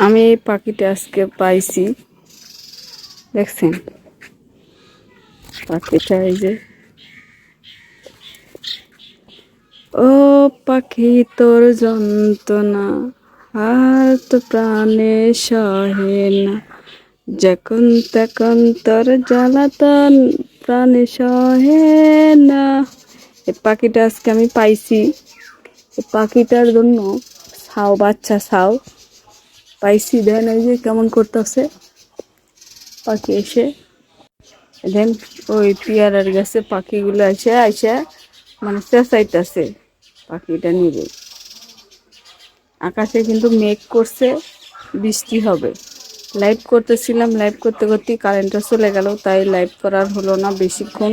আমি এই পাখিটা আজকে পাইছি, দেখছেন পাখিটা? এই যে, ও পাখি তোর যন্ত্রণা আর তো প্রাণে সহে না, যখন তখন তোর জ্বালাতন প্রাণে সহে না। এই পাখিটা আজকে আমি পাইছি। এই পাখিটার জন্য বাচ্চা পাইছি। দেন এই যে কেমন করতেছে পাখি এসে, দেন ওই পেয়ারার গাছে পাখিগুলো আইসা মানে চেঁচাইতেছে পাখিটা নিবে। আকাশে কিন্তু মেঘ করছে, বৃষ্টি হবে। লাইভ করতেছিলাম, লাইভ করতে করতে কারেন্টটা চলে গেল, তাই লাইভ করার হলো না বেশিক্ষণ।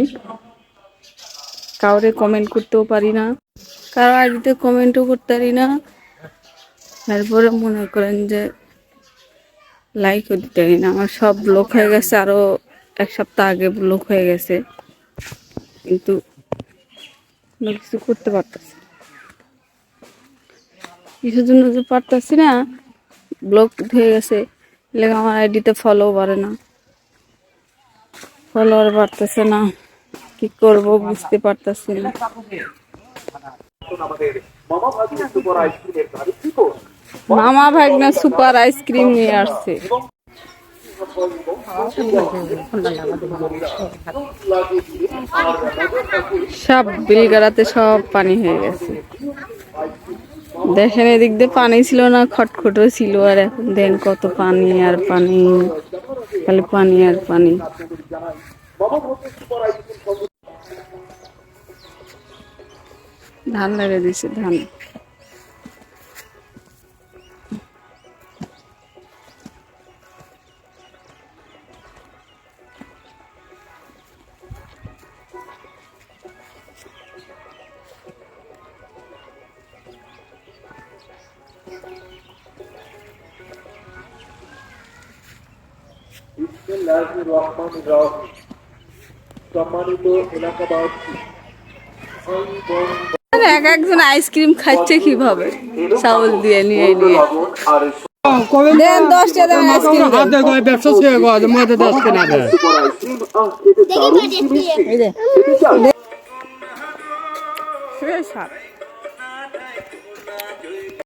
কাউরে কমেন্ট করতেও পারি না, কারো আইডিতে কমেন্টও করতে পারি না। তারপরে মনে করেন যে লাইকও দিতে পারি না। আমার সব ব্লক হয়ে গেছে, আরো এক সপ্তাহ আগে ব্লক হয়ে গেছে, কিন্তু কোনো কিছু করতে পারতেছি কিছুর জন্য যে পারতেছি না, ব্লক হয়ে গেছে। লেগে আমার আইডিতে ফলো বাড়ে না, ফলোয়ার বাড়তেছে না, কি করব বুঝতে পারতেছি না। মামা ভাগনা সুপার আইসক্রিম নিয়ে আসছে। সব বিলগাড়াতে সব পানি হয়ে গেছে। দেখেন এদিক দিয়ে পানি ছিল না, খটখটো ছিল, আর এখন দেন কত পানি আর পানি, খালি পানি আর পানি। ধান লাগিয়ে দিছে, ধান। এক একজন আইসক্রিম খাচ্ছে কিভাবে, চাউল দিয়ে নিয়ে নিয়ে। দেন 10 টাকা দামের আইসক্রিম ব্যবসা ছেড়ে মধ্যে 10 কেনা দেয়। দেন